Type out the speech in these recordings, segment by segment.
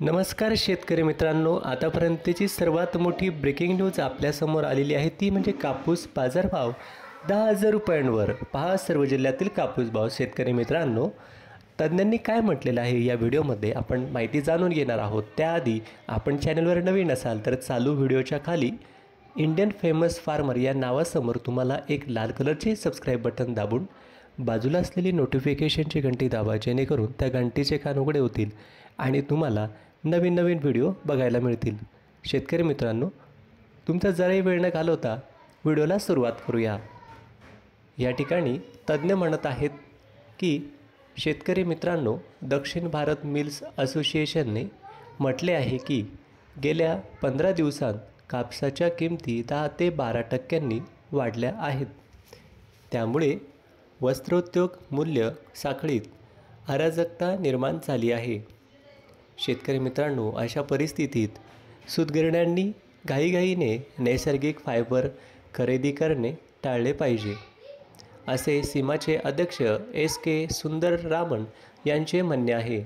नमस्कार शेतकरी मित्रांनो, आतापर्यंतची सर्वात मोठी ब्रेकिंग न्यूज आपल्यासमोर आलेली आहे ती म्हणजे कापूस बाजारभाव 10,000 रुपयांवर. पहा सर्व जिल्ह्यातील कापूस भाव. शेतकरी मित्रांनो, तज्ज्ञांनी काय म्हटलेलं आहे या व्हिडिओमध्ये आपण माहिती जाणून घेणार आहोत. त्याआधी आपण चॅनलवर नवीन असाल तर चालू व्हिडिओच्या खाली इंडियन फेमस फार्मर या नावासमोर तुम्हाला एक लाल कलरचे सबस्क्राईब बटन दाबून बाजूला असलेली नोटिफिकेशनची घंटी दाबा, जेणेकरून त्या घंटीचे कान उघडे होतील आणि तुम्हाला नवीन नवीन व्हिडिओ बघायला मिळतील. शेतकरी मित्रांनो, तुमचा जराही वेळ न घालवता व्हिडिओला सुरुवात करूया. या ठिकाणी तज्ज्ञ म्हणत आहेत की शेतकरी मित्रांनो, दक्षिण भारत मिल्स असोसिएशनने म्हटले आहे की गेल्या 15 दिवसांत कापसाच्या किमती 10 ते 12% वाढल्या आहेत. त्यामुळे वस्त्रोद्योग मूल्य साखळीत अराजकता निर्माण झाली आहे. शेतकरी मित्रांनो, अशा परिस्थितीत सूतगिरण्यांनी घाईघाईने नैसर्गिक फायबर खरेदी करणे टाळले पाहिजे, असे सीमाचे अध्यक्ष SK सुंदररामन यांचे म्हणणे आहे.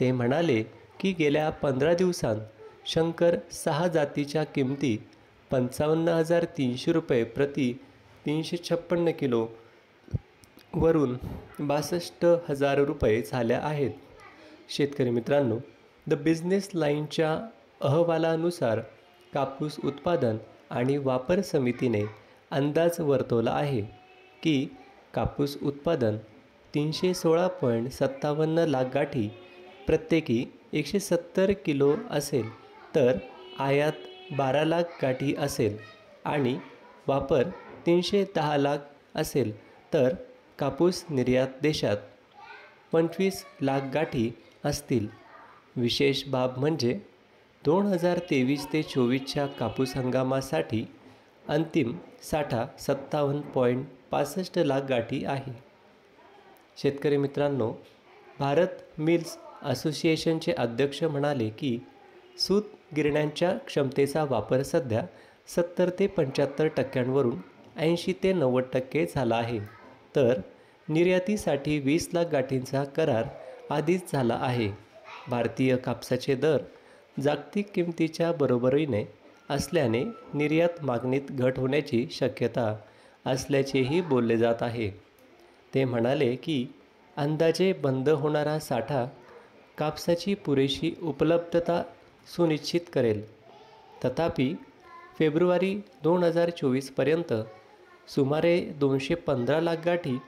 ते म्हणाले की गेल्या 15 दिवसांत शंकर 6 जातीच्या किमती 55,300 रुपये प्रति 356 किलो वरून 62,000 रुपये झाल्या आहेत. शेतकरी मित्रांनो, द बिझनेस लाईनच्या अहवालानुसार कापूस उत्पादन आणि वापर समितीने अंदाज वर्तवला आहे की कापूस उत्पादन 316.57 लाख गाठी प्रत्येकी 170 किलो असेल, तर आयात 12 लाख गाठी असेल आणि वापर 310 लाख असेल, तर कापूस निर्यात देशात 25 लाख गाठी असतील. विशेष बाब म्हणजे 2023 ते 24च्या कापूस हंगामासाठी अंतिम साठा 57.65 लाख गाठी आहे. शेतकरी मित्रांनो, भारत मिल्स असोसिएशनचे अध्यक्ष म्हणाले की सूत गिरण्यांच्या क्षमतेचा वापर सध्या 70 ते 75% 80 ते 90% झाला आहे, तर निर्यातीसाठी 20 लाख गाठींचा करार आधीच झाला आहे. भारतीय कापसाचे दर जागतिक किमतीच्या बरोबरीने असल्याने निर्यात मागणीत घट होण्याची शक्यता असल्याचेही बोलले जात आहे. ते म्हणाले की अंदाजे बंद होणारा साठा कापसाची पुरेशी उपलब्धता सुनिश्चित करेल. तथापि फेब्रुवारी 2024पर्यंत सुमारे 215 लाख गाठी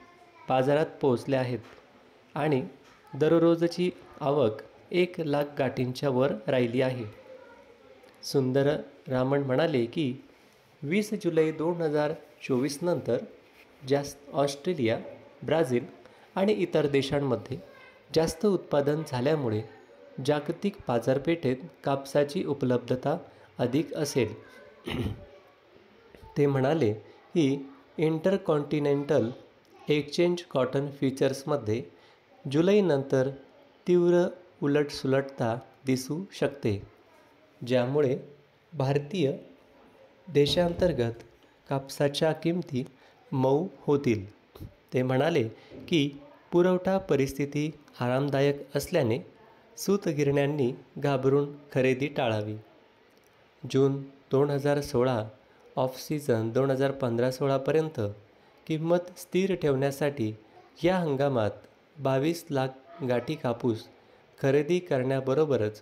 बाजारात पोहोचल्या आहेत आणि दररोजची आवक 1 लाख गाठींच्या वर राहिली आहे. सुंदररामन म्हणाले की 20 जुलै 2024 नंतर ऑस्ट्रेलिया, ब्राझील आणि इतर देशांमध्ये जास्त उत्पादन झाल्यामुळे जागतिक बाजारपेठेत कापसाची उपलब्धता अधिक असेल. ते म्हणाले की इंटरकॉन्टिनेंटल एक्सचेंज कॉटन फ्युचर्समध्ये जुलैनंतर तीव्र उलटसुलटता दिसू शकते, ज्यामुळे भारतीय देशांतर्गत कापसाच्या किमती मऊ होतील. ते म्हणाले की पुरवठा परिस्थिती आरामदायक असल्याने सूतगिरण्यांनी घाबरून खरेदी टाळावी. जून 2016 ऑफ सीझन 2015-16पर्यंत किंमत स्थिर ठेवण्यासाठी या हंगामात 22 लाख गाठी कापूस खरेदी करण्याबरोबरच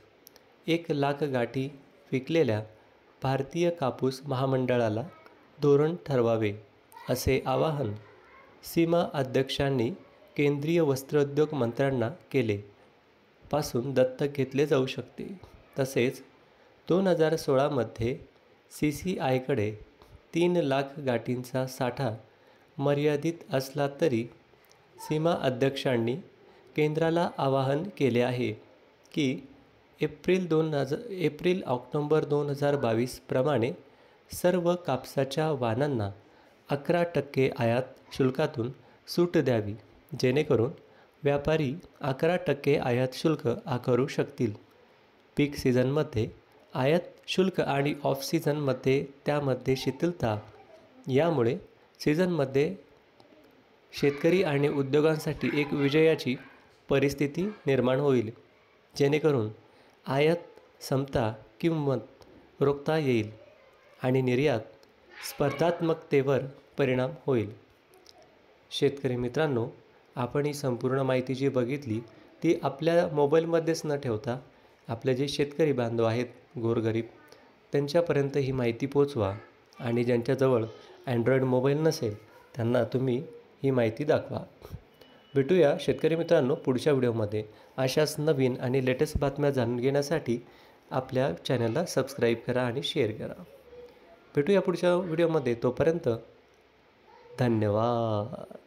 1 लाख गाठी विकलेल्या भारतीय कापूस महामंडळाला धोरण ठरवावे, असे आवाहन सीमा अध्यक्षांनी केंद्रीय वस्त्रोद्योग मंत्र्यांना केले. पासून दत्तक घेतले जाऊ शकते. तसेच 2016मध्ये CCIकडे 3 लाख गाठींचा साठा मर्यादित असला तरी सीमा अध्यक्षांनी केंद्राला आवाहन केले आहे की एप्रिल-ऑक्टोबर 2022 प्रमाणे सर्व कापसाच्या वाणांना 11% आयात शुल्कातून सूट द्यावी, जेणेकरून व्यापारी 11% आयात शुल्क आकारू शकतील. पीक सीझनमध्ये आयात शुल्क आणि ऑफ सीझनमध्ये त्यामध्ये शिथिलता. यामुळे सीझनमध्ये शेतकरी आणि उद्योगांसाठी एक विजयाची परिस्थिती निर्माण होईल, जेणेकरून आयात क्षमता किंमत रोखता येईल आणि निर्यात स्पर्धात्मकतेवर परिणाम होईल. शेतकरी मित्रांनो, आपण ही संपूर्ण माहिती जी बघितली ती आपल्या मोबाईलमध्येच न ठेवता आपले जे शेतकरी बांधव आहेत गोरगरीब त्यांच्यापर्यंत ही माहिती पोचवा आणि ज्यांच्याजवळ अँड्रॉईड मोबाईल नसेल त्यांना तुम्ही ही माहिती दाखवा. भेटूया शेतकरी मित्रांनो पुढच्या व्हिडिओमध्ये. अशाच नवीन आणि लेटेस्ट बातम्या जाणून घेण्यासाठी आपल्या चॅनलला सबस्क्राईब करा आणि शेअर करा. भेटूया पुढच्या व्हिडिओमध्ये. तोपर्यंत धन्यवाद.